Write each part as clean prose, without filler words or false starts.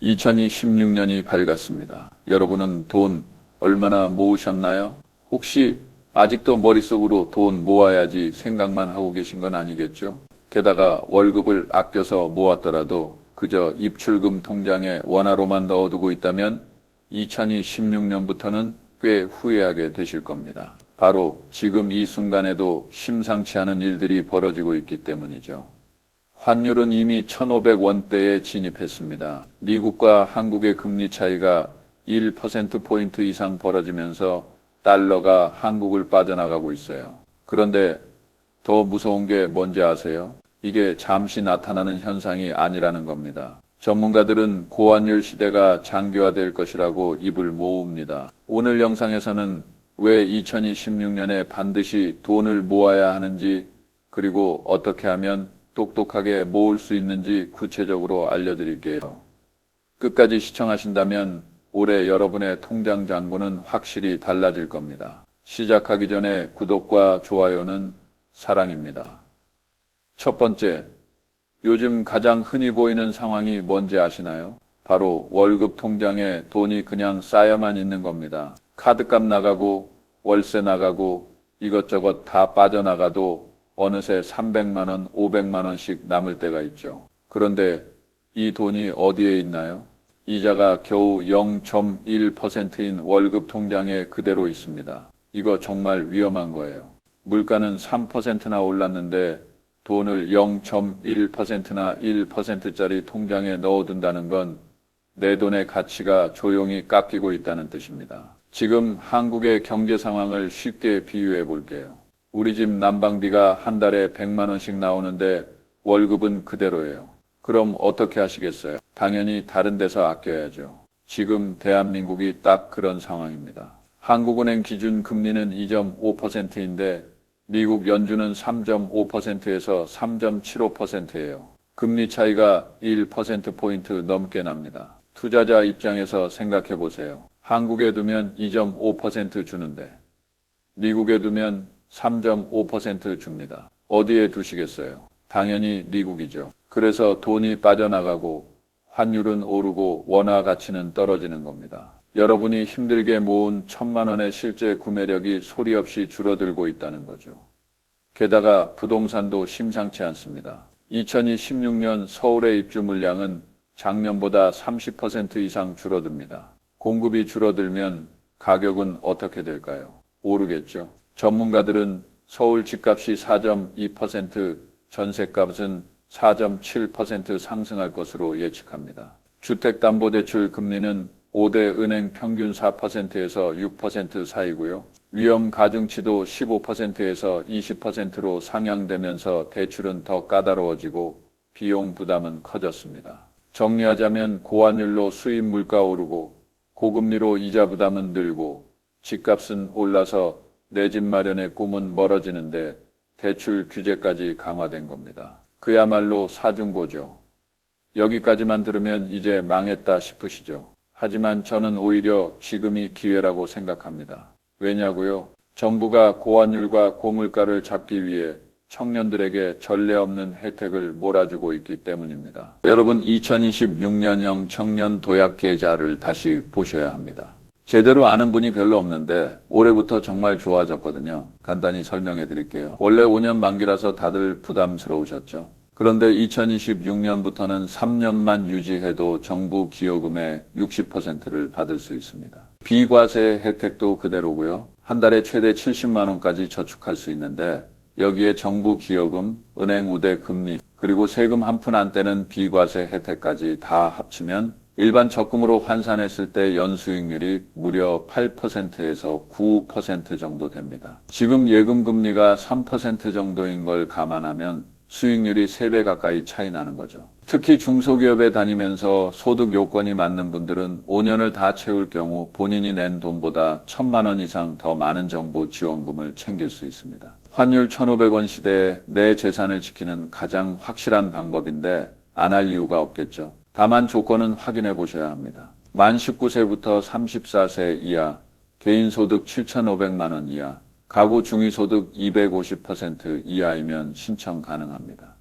2016년이 밝았습니다. 여러분은 돈 얼마나 모으셨나요? 혹시 아직도 머릿속으로 돈 모아야지 생각만 하고 계신 건 아니겠죠? 게다가 월급을 아껴서 모았더라도 그저 입출금 통장에 원화로만 넣어두고 있다면 2016년부터는 꽤 후회하게 되실 겁니다. 바로 지금 이 순간에도 심상치 않은 일들이 벌어지고 있기 때문이죠. 환율은 이미 1,500원대에 진입했습니다. 미국과 한국의 금리 차이가 1%포인트 이상 벌어지면서 달러가 한국을 빠져나가고 있어요. 그런데 더 무서운 게 뭔지 아세요? 이게 잠시 나타나는 현상이 아니라는 겁니다. 전문가들은 고환율 시대가 장기화될 것이라고 입을 모읍니다. 오늘 영상에서는 왜 2026년에 반드시 돈을 모아야 하는지, 그리고 어떻게 하면 똑똑하게 모을 수 있는지 구체적으로 알려드릴게요. 끝까지 시청하신다면 올해 여러분의 통장 잔고는 확실히 달라질 겁니다. 시작하기 전에 구독과 좋아요는 사랑입니다. 첫 번째, 요즘 가장 흔히 보이는 상황이 뭔지 아시나요? 바로 월급 통장에 돈이 그냥 쌓여만 있는 겁니다. 카드값 나가고 월세 나가고 이것저것 다 빠져나가도 어느새 300만 원, 500만 원씩 남을 때가 있죠. 그런데 이 돈이 어디에 있나요? 이자가 겨우 0.1%인 월급 통장에 그대로 있습니다. 이거 정말 위험한 거예요. 물가는 3%나 올랐는데 돈을 0.1%나 1%짜리 통장에 넣어둔다는 건 내 돈의 가치가 조용히 깎이고 있다는 뜻입니다. 지금 한국의 경제 상황을 쉽게 비유해 볼게요. 우리 집 난방비가 한 달에 100만 원씩 나오는데 월급은 그대로예요. 그럼 어떻게 하시겠어요? 당연히 다른 데서 아껴야죠. 지금 대한민국이 딱 그런 상황입니다. 한국은행 기준 금리는 2.5%인데 미국 연준은 3.5%에서 3.75%예요. 금리 차이가 1%포인트 넘게 납니다. 투자자 입장에서 생각해 보세요. 한국에 두면 2.5% 주는데 미국에 두면 3.5% 줍니다. 어디에 두시겠어요? 당연히 미국이죠. 그래서 돈이 빠져나가고 환율은 오르고 원화 가치는 떨어지는 겁니다. 여러분이 힘들게 모은 1,000만 원의 실제 구매력이 소리 없이 줄어들고 있다는 거죠. 게다가 부동산도 심상치 않습니다. 2016년 서울의 입주 물량은 작년보다 30% 이상 줄어듭니다. 공급이 줄어들면 가격은 어떻게 될까요? 오르겠죠. 전문가들은 서울 집값이 4.2%, 전세값은 4.7% 상승할 것으로 예측합니다. 주택담보대출 금리는 5대 은행 평균 4%에서 6% 사이고요. 위험 가중치도 15%에서 20%로 상향되면서 대출은 더 까다로워지고 비용 부담은 커졌습니다. 정리하자면 고환율로 수입 물가 오르고 고금리로 이자 부담은 늘고 집값은 올라서 내 집 마련의 꿈은 멀어지는데 대출 규제까지 강화된 겁니다. 그야말로 사중고죠. 여기까지만 들으면 이제 망했다 싶으시죠? 하지만 저는 오히려 지금이 기회라고 생각합니다. 왜냐고요? 정부가 고환율과 고물가를 잡기 위해 청년들에게 전례 없는 혜택을 몰아주고 있기 때문입니다. 여러분, 2026년형 청년 도약 계좌를 다시 보셔야 합니다. 제대로 아는 분이 별로 없는데 올해부터 정말 좋아졌거든요. 간단히 설명해 드릴게요. 원래 5년 만기라서 다들 부담스러우셨죠. 그런데 2026년부터는 3년만 유지해도 정부 기여금의 60%를 받을 수 있습니다. 비과세 혜택도 그대로고요. 한 달에 최대 70만 원까지 저축할 수 있는데 여기에 정부 기여금, 은행 우대 금리, 그리고 세금 한 푼 안 떼는 비과세 혜택까지 다 합치면 일반 적금으로 환산했을 때 연수익률이 무려 8%에서 9% 정도 됩니다. 지금 예금 금리가 3% 정도인 걸 감안하면 수익률이 3배 가까이 차이 나는 거죠. 특히 중소기업에 다니면서 소득 요건이 맞는 분들은 5년을 다 채울 경우 본인이 낸 돈보다 1,000만 원 이상 더 많은 정부 지원금을 챙길 수 있습니다. 환율 1,500원 시대에 내 재산을 지키는 가장 확실한 방법인데 안 할 이유가 없겠죠. 다만 조건은 확인해 보셔야 합니다. 만 19세부터 34세 이하, 개인소득 7,500만 원 이하, 가구 중위소득 250% 이하이면 신청 가능합니다.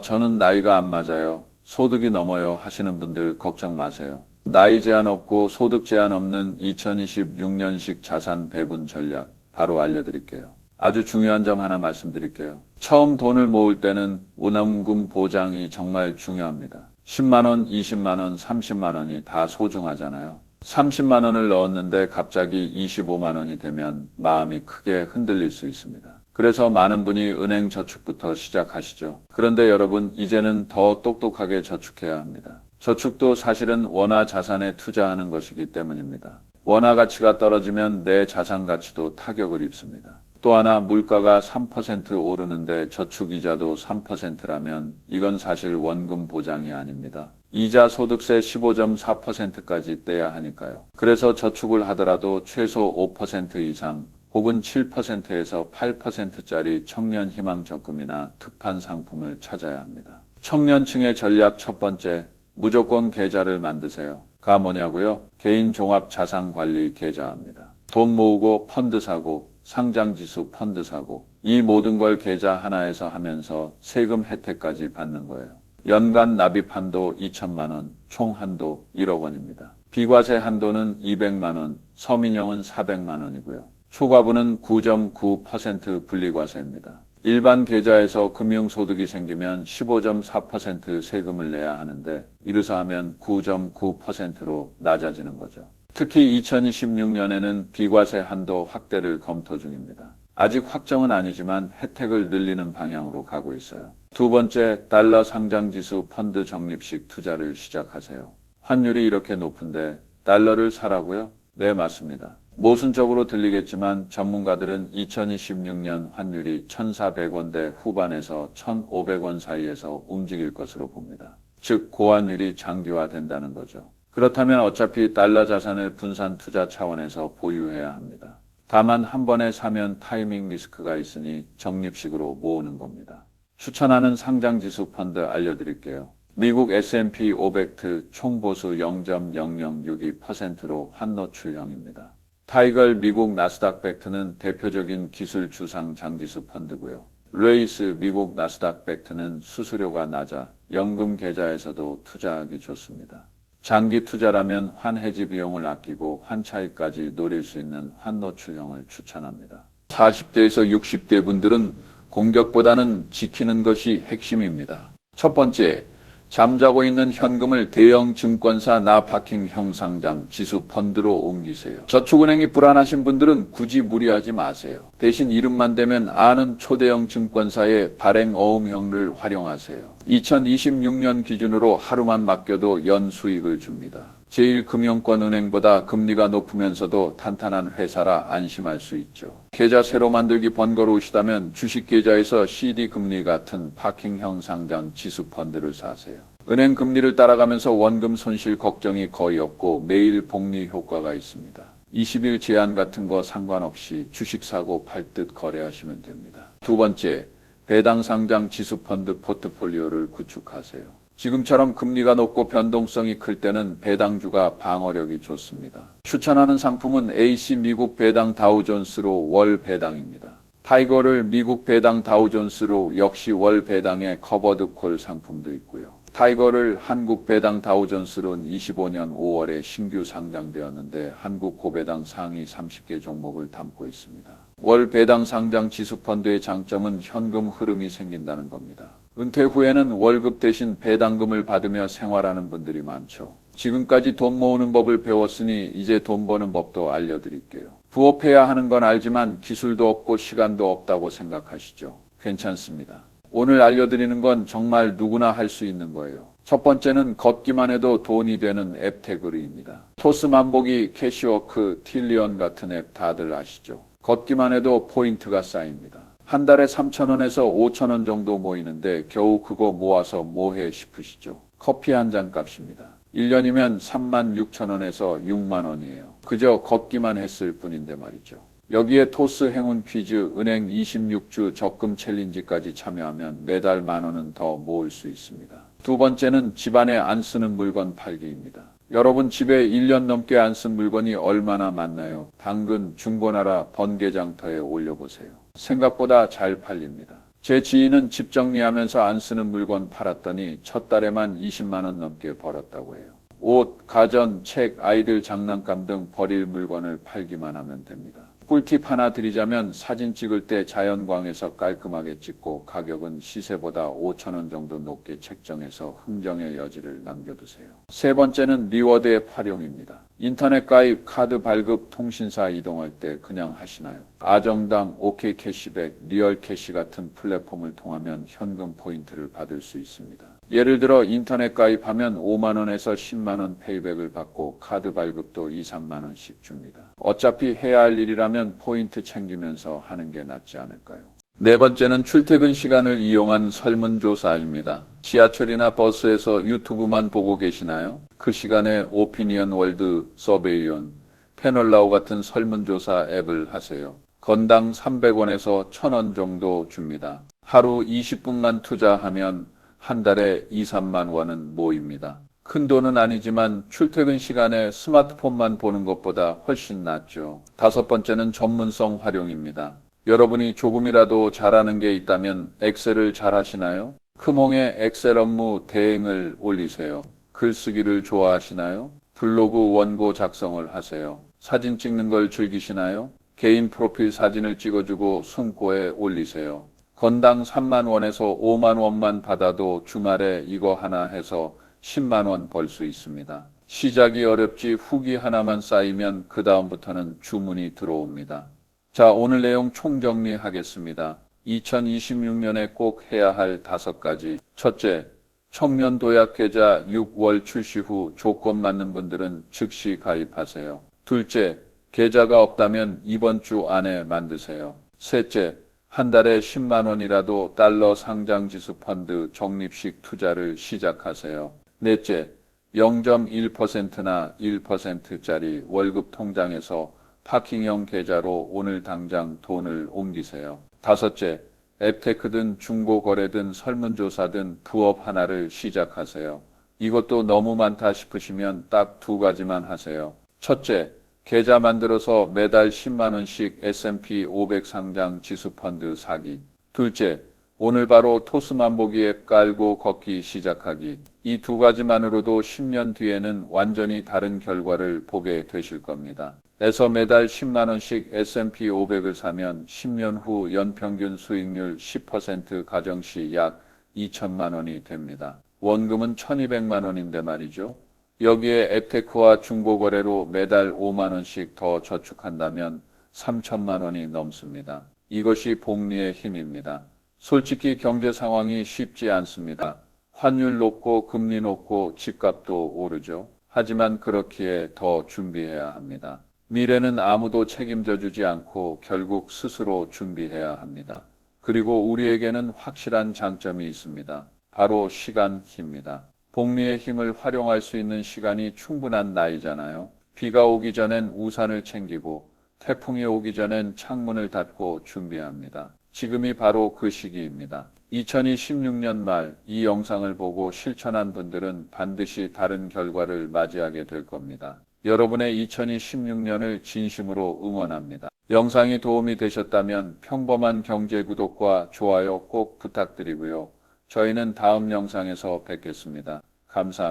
저는 나이가 안 맞아요. 소득이 넘어요 하시는 분들 걱정 마세요. 나이 제한 없고 소득 제한 없는 2026년식 자산 배분 전략 바로 알려드릴게요. 아주 중요한 점 하나 말씀드릴게요. 처음 돈을 모을 때는 원원금 보장이 정말 중요합니다. 10만 원, 20만 원, 30만 원이 다 소중하잖아요. 30만 원을 넣었는데 갑자기 25만 원이 되면 마음이 크게 흔들릴 수 있습니다. 그래서 많은 분이 은행 저축부터 시작하시죠. 그런데 여러분, 이제는 더 똑똑하게 저축해야 합니다. 저축도 사실은 원화 자산에 투자하는 것이기 때문입니다. 원화 가치가 떨어지면 내 자산 가치도 타격을 입습니다. 또 하나, 물가가 3% 오르는데 저축 이자도 3%라면 이건 사실 원금 보장이 아닙니다. 이자 소득세 15.4%까지 떼야 하니까요. 그래서 저축을 하더라도 최소 5% 이상 혹은 7%에서 8%짜리 청년 희망 적금이나 특판 상품을 찾아야 합니다. 청년층의 전략 첫 번째, 무조건 계좌를 만드세요. 가 뭐냐고요? 개인 종합 자산 관리 계좌입니다. 돈 모으고 펀드 사고 상장지수 펀드 사고 이 모든 걸 계좌 하나에서 하면서 세금 혜택까지 받는 거예요. 연간 납입 한도 2천만 원, 총 한도 1억 원입니다. 비과세 한도는 200만 원, 서민형은 400만 원이고요. 초과분은 9.9% 분리과세입니다. 일반 계좌에서 금융소득이 생기면 15.4% 세금을 내야 하는데 이르서 하면 9.9%로 낮아지는 거죠. 특히 2026년에는 비과세 한도 확대를 검토 중입니다. 아직 확정은 아니지만 혜택을 늘리는 방향으로 가고 있어요. 두 번째, 달러 상장지수 펀드 적립식 투자를 시작하세요. 환율이 이렇게 높은데 달러를 사라고요? 네, 맞습니다. 모순적으로 들리겠지만 전문가들은 2026년 환율이 1,400원대 후반에서 1,500원 사이에서 움직일 것으로 봅니다. 즉, 고환율이 장기화된다는 거죠. 그렇다면 어차피 달러 자산을 분산 투자 차원에서 보유해야 합니다. 다만 한 번에 사면 타이밍 리스크가 있으니 적립식으로 모으는 겁니다. 추천하는 상장지수 펀드 알려드릴게요. 미국 S&P 500 총보수 0.0062%로 환노출형입니다. 타이걸 미국 나스닥 벡트는 대표적인 기술 주상 장지수 펀드고요. 레이스 미국 나스닥 벡트는 수수료가 낮아 연금 계좌에서도 투자하기 좋습니다. 장기 투자라면 환해지 비용을 아끼고 환차익까지 노릴 수 있는 환노출형을 추천합니다. 40대에서 60대 분들은 공격보다는 지키는 것이 핵심입니다. 첫 번째, 잠자고 있는 현금을 대형 증권사 나파킹 형상장 지수 펀드로 옮기세요. 저축은행이 불안하신 분들은 굳이 무리하지 마세요. 대신 이름만 대면 아는 초대형 증권사의 발행 어음형을 활용하세요. 2026년 기준으로 하루만 맡겨도 연수익을 줍니다. 제1금융권은행보다 금리가 높으면서도 탄탄한 회사라 안심할 수 있죠. 계좌 새로 만들기 번거로우시다면 주식계좌에서 CD금리 같은 파킹형 상장 지수펀드를 사세요. 은행 금리를 따라가면서 원금 손실 걱정이 거의 없고 매일 복리 효과가 있습니다. 20일 제한 같은 거 상관없이 주식 사고 팔듯 거래하시면 됩니다. 두 번째, 배당 상장 지수펀드 포트폴리오를 구축하세요. 지금처럼 금리가 높고 변동성이 클 때는 배당주가 방어력이 좋습니다. 추천하는 상품은 AC 미국 배당 다우존스로 월 배당입니다. 타이거를 미국 배당 다우존스로 역시 월 배당의 커버드 콜 상품도 있고요. 타이거를 한국 배당 다우존스로는 25년 5월에 신규 상장되었는데 한국 고배당 상위 30개 종목을 담고 있습니다. 월 배당 상장 지수펀드의 장점은 현금 흐름이 생긴다는 겁니다. 은퇴 후에는 월급 대신 배당금을 받으며 생활하는 분들이 많죠. 지금까지 돈 모으는 법을 배웠으니 이제 돈 버는 법도 알려드릴게요. 부업해야 하는 건 알지만 기술도 없고 시간도 없다고 생각하시죠? 괜찮습니다. 오늘 알려드리는 건 정말 누구나 할 수 있는 거예요. 첫 번째는 걷기만 해도 돈이 되는 앱 태그리입니다. 토스 만보기, 캐시워크, 틸리언 같은 앱 다들 아시죠? 걷기만 해도 포인트가 쌓입니다. 한 달에 3,000원에서 5,000원 정도 모이는데 겨우 그거 모아서 뭐해 싶으시죠? 커피 한 잔 값입니다. 1년이면 36,000원에서 6만 원이에요. 그저 걷기만 했을 뿐인데 말이죠. 여기에 토스 행운 퀴즈, 은행 26주 적금 챌린지까지 참여하면 매달 10,000원은 더 모을 수 있습니다. 두 번째는 집안에 안 쓰는 물건 팔기입니다. 여러분 집에 1년 넘게 안 쓴 물건이 얼마나 많나요? 당근, 중고나라, 번개장터에 올려보세요. 생각보다 잘 팔립니다. 제 지인은 집 정리하면서 안 쓰는 물건 팔았더니 첫 달에만 20만 원 넘게 벌었다고 해요. 옷, 가전, 책, 아이들 장난감 등 버릴 물건을 팔기만 하면 됩니다. 꿀팁 하나 드리자면 사진 찍을 때 자연광에서 깔끔하게 찍고 가격은 시세보다 5천 원 정도 높게 책정해서 흥정의 여지를 남겨두세요. 세 번째는 리워드 앱 활용입니다. 인터넷 가입, 카드 발급, 통신사 이동할 때 그냥 하시나요? 아정당, OK 캐시백, 리얼 캐시 같은 플랫폼을 통하면 현금 포인트를 받을 수 있습니다. 예를 들어 인터넷 가입하면 5만 원에서 10만 원 페이백을 받고 카드 발급도 2, 3만 원씩 줍니다. 어차피 해야 할 일이라면 포인트 챙기면서 하는 게 낫지 않을까요? 네 번째는 출퇴근 시간을 이용한 설문조사입니다. 지하철이나 버스에서 유튜브만 보고 계시나요? 그 시간에 오피니언 월드, 서베이온, 패널라우 같은 설문조사 앱을 하세요. 건당 300원에서 1000원 정도 줍니다. 하루 20분만 투자하면 한 달에 2, 3만 원은 모입니다. 큰 돈은 아니지만 출퇴근 시간에 스마트폰만 보는 것보다 훨씬 낫죠. 다섯 번째는 전문성 활용입니다. 여러분이 조금이라도 잘하는 게 있다면 엑셀을 잘 하시나요? 크몽에 엑셀 업무 대행을 올리세요. 글쓰기를 좋아하시나요? 블로그 원고 작성을 하세요. 사진 찍는 걸 즐기시나요? 개인 프로필 사진을 찍어주고 숨고에 올리세요. 건당 3만 원에서 5만 원만 받아도 주말에 이거 하나 해서 10만 원 벌 수 있습니다. 시작이 어렵지 후기 하나만 쌓이면 그 다음부터는 주문이 들어옵니다. 자, 오늘 내용 총정리하겠습니다. 2026년에 꼭 해야 할 5가지. 첫째, 청년 도약 계좌 6월 출시 후 조건 맞는 분들은 즉시 가입하세요. 둘째, 계좌가 없다면 이번 주 안에 만드세요. 셋째, 한 달에 10만 원이라도 달러 상장지수 펀드 적립식 투자를 시작하세요. 넷째, 0.1%나 1%짜리 월급 통장에서 파킹형 계좌로 오늘 당장 돈을 옮기세요. 다섯째, 앱테크든 중고거래든 설문조사든 부업 하나를 시작하세요. 이것도 너무 많다 싶으시면 딱 2가지만 하세요. 첫째, 계좌 만들어서 매달 10만 원씩 S&P 500 상장 지수펀드 사기. 둘째, 오늘 바로 토스만보기 앱 깔고 걷기 시작하기. 이 2가지만으로도 10년 뒤에는 완전히 다른 결과를 보게 되실 겁니다. 에서 매달 10만 원씩 S&P 500을 사면 10년 후 연평균 수익률 10% 가정시 약 2천만 원이 됩니다. 원금은 1200만 원인데 말이죠. 여기에 앱테크와 중고거래로 매달 5만 원씩 더 저축한다면 3천만 원이 넘습니다. 이것이 복리의 힘입니다. 솔직히 경제 상황이 쉽지 않습니다. 환율 높고 금리 높고 집값도 오르죠. 하지만 그렇기에 더 준비해야 합니다. 미래는 아무도 책임져 주지 않고 결국 스스로 준비해야 합니다. 그리고 우리에게는 확실한 장점이 있습니다. 바로 시간입니다. 복리의 힘을 활용할 수 있는 시간이 충분한 나이잖아요. 비가 오기 전엔 우산을 챙기고 태풍이 오기 전엔 창문을 닫고 준비합니다. 지금이 바로 그 시기입니다. 2026년 말 이 영상을 보고 실천한 분들은 반드시 다른 결과를 맞이하게 될 겁니다. 여러분의 2026년을 진심으로 응원합니다. 영상이 도움이 되셨다면 평범한 경제 구독과 좋아요 꼭 부탁드리고요. 저희는 다음 영상에서 뵙겠습니다. 감사합니다.